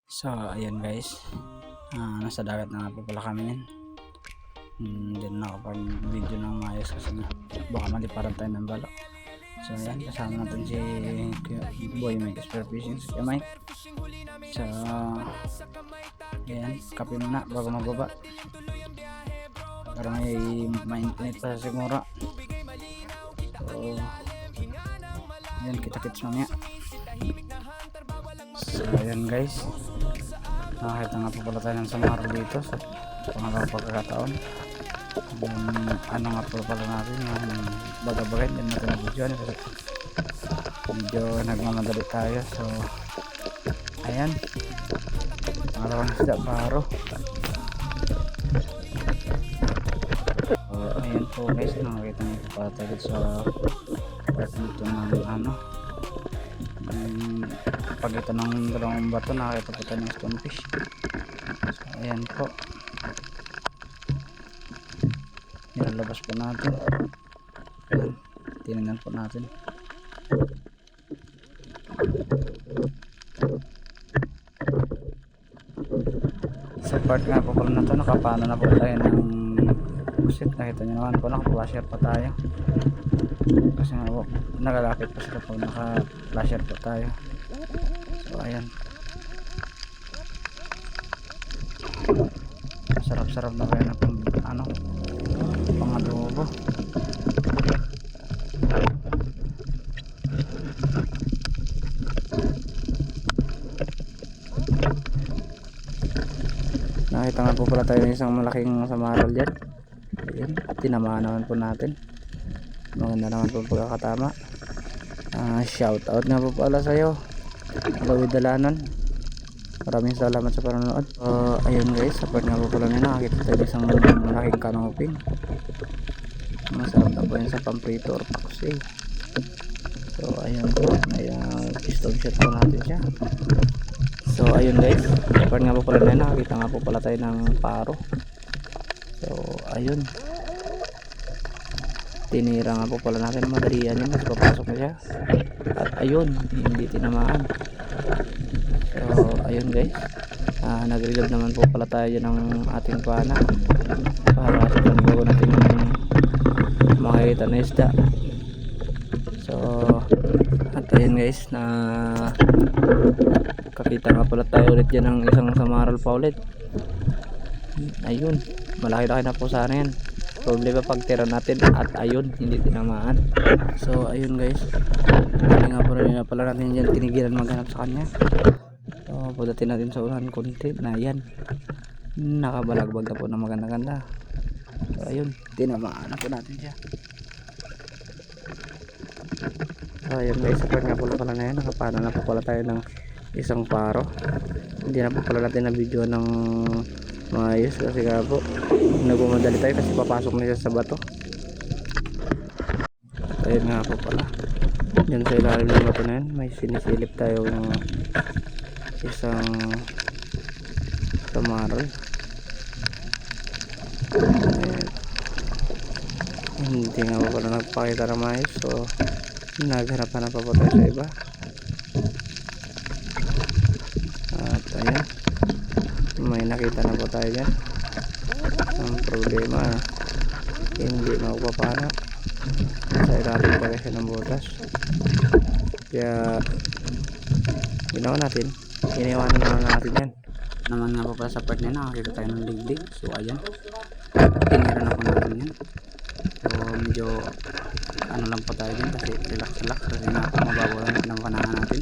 So ayan guys, nasa dagat na nga po pala kami yan. Hindi na nakapag video ng maayos kasi nga baka maliparan tayo ng balo. So ayan, kasama natin si Boy Mike Expert Fishing, si Mike. So ayan, kape muna bago magbaba para may mainit pa sa siguro. So ayan, kita-kits mamaya. So ayan guys, nakakita nga po pala tayo ng samaro dito sa pangalawang pagkakataon. Ano nga po pala natin yung bagay-bagay, hindi natin na-video kasi medyo nagmamadali tayo. So ayan, pangalawang isda, paro. So ayan po guys, nakakita nga po pala tayo sa part nito ng pag ito ng dalawang bato, nakakita po tayo ng stonefish. So ayan po, nilalabas po natin. Ayan, tinignan po natin. Sa part nga po pala na ito, nakapano na po tayo ng busit. Nakita nyo naman po, naka-flasher pa tayo kasi nga po nagalapit pa sila po, naka-flasher po tayo. So ayan, sarap-sarap na kayo na pangadobo. Nakita nga po pala tayo ng isang malaking samaral dyan. Ayan, tinamaan naman po natin. Maganda naman po pagkakatama. Shout out nga po pala sa'yo, Gawid Dalanon. Maraming salamat sa panonood. Ayun guys, sa part nga po pala nyo, nakakita tayo isang malaking kanoping. Masarap na po yun sa pamprito or paksi. So ayun po, may stone shot po natin siya. So ayun guys, sa part nga po pala nyo, nakakita nga po pala tayo ng paro. So ayun, tinira nga po pala natin, madalian yun kasi papasok na siya. At ayun, hindi tinamaan. So ayun guys, nag-reload naman po pala tayo dyan ng ating pana para sa panibago natin makikita na isda. So at ayun guys, kakita nga pala tayo ulit dyan ng isang samaral pa ulit. Ayun, malaki-laki na po sana yan. Problema pagtira natin at ayun, hindi tinamaan. So ayun guys, hindi nga pala natin dyan tinigilan maghanap sa kanya. So pagdating natin sa unahan konti na yan, nakabalagbag na po na maganda-ganda. So ayun, tinamaan na po natin siya. So ayun guys, sa part nga pala na yan, nakapano na po pala tayo ng isang paro. Hindi na po pala natin na video ng maayos kasi nga po nagmamadali tayo kasi papasok na siya sa bato. At ayun nga po pala, dyan sa ilalim ng bato na yan, may sinisilip tayo ng isang samaral. Hindi nga po pala nagpakita na maayos, so naghanapan na pa po tayo sa iba. At ayun, may nakita na po tayo dyan. Ang problema, hindi magpapana sa ilalim pa kasi ng butas, kaya ginawa natin, iniwanan naman natin yan. Naman nga po pala sa part na nakakita tayo ng liglig. So ayan, tinira na po natin yan. So medyo ano lang po tayo dyan kasi relax kasi nga mababaw lang ng panahan natin.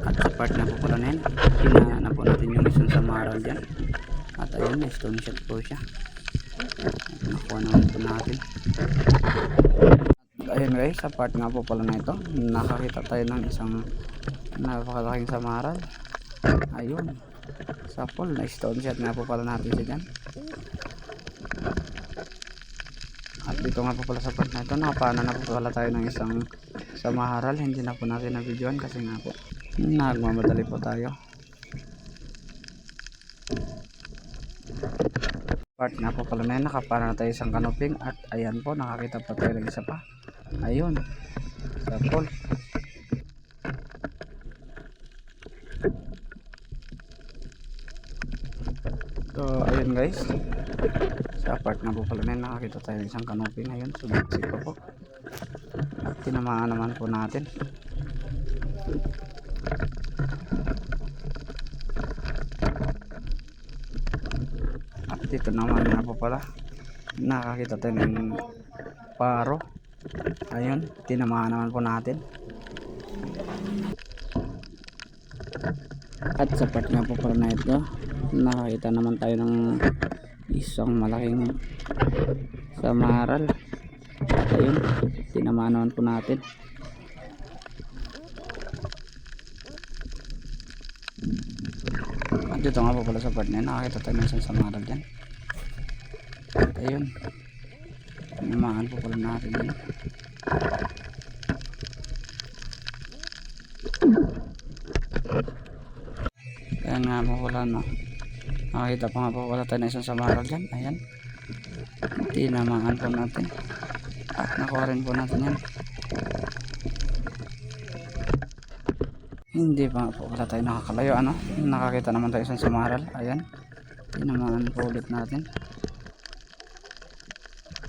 At sa part na po pala na yan, hinayaan na po natin yung isang samaral dyan. At ayun, may stone shot po siya. Nakuha naman po natin. At ayun guys, sa part nga po pala na ito, nakakita tayo ng isang napakalaking samaral. Ayun, sa pool na stone shot nga po pala natin siya dyan. At dito nga po pala sa part na ito, nakapana na po pala tayo ng isang samaral. Hindi na po natin na videoan kasi nga po nagmamadali po tayo. Part nga po pala na yun, nakapara na tayo isang kanoping at ayan po, nakakita pa tayo ng isa pa. Ayun, tapos so ayun guys, sa part nga po pala na yun, nakakita tayo ng isang kanoping. Ayun, sumiksik pa po at tinamaan naman po natin. At dito naman nga po pala, nakakita tayo ng paro. Ayun, tinamaan naman po natin. At sa part nga po pala na ito, nakakita naman tayo ng isang malaking samaral. Ayun, tinamaan naman po natin. At dito nga po pala sa part na yun, nakakita tayo ng isang samaral dyan. At ayun, tinamaan po pala natin yun. Kaya nga po pala, no, nakakita pa nga po pala tayo ng isang samaral dyan. Ayan, tinamaan po natin at nakuha rin po natin yan. Hindi pa po pala tayo nakakalayo, ano, nakakita naman tayo isang samaral. Ayan, tinamaan po ulit natin.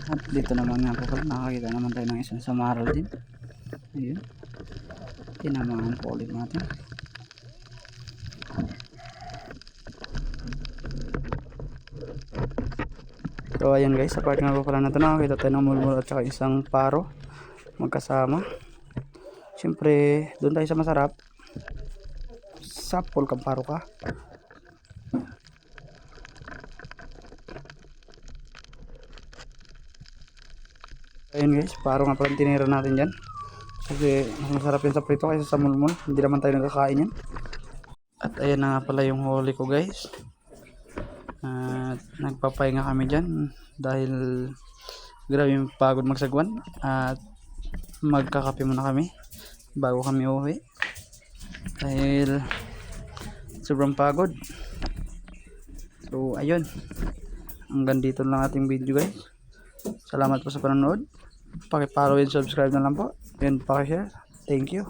At dito naman nga po pala, nakakita naman tayo ng isang samaral din. Ayun, tinamaan po ulit natin. So ayan guys, sa part nga po pala na ito, nakakita tayo ng mulmul at saka isang paro magkasama. Siyempre doon tayo sa masarap, sapol kang paro ka. Ayun guys, paro nga pala tinira natin dyan, kasi mas masarap yun sa prito kaysa sa mulmul. Hindi naman tayo nagkakain yan. At ayan na nga pala yung huli ko guys. At nagpapahinga kami dyan dahil grabe yung pagod magsagwan. At magkakape muna kami bago kami uwi dahil sobrang pagod. So ayun, hanggang dito lang ating video guys. Salamat po sa panonood. Paki-follow and subscribe na lang po, and paki-share. Thank you.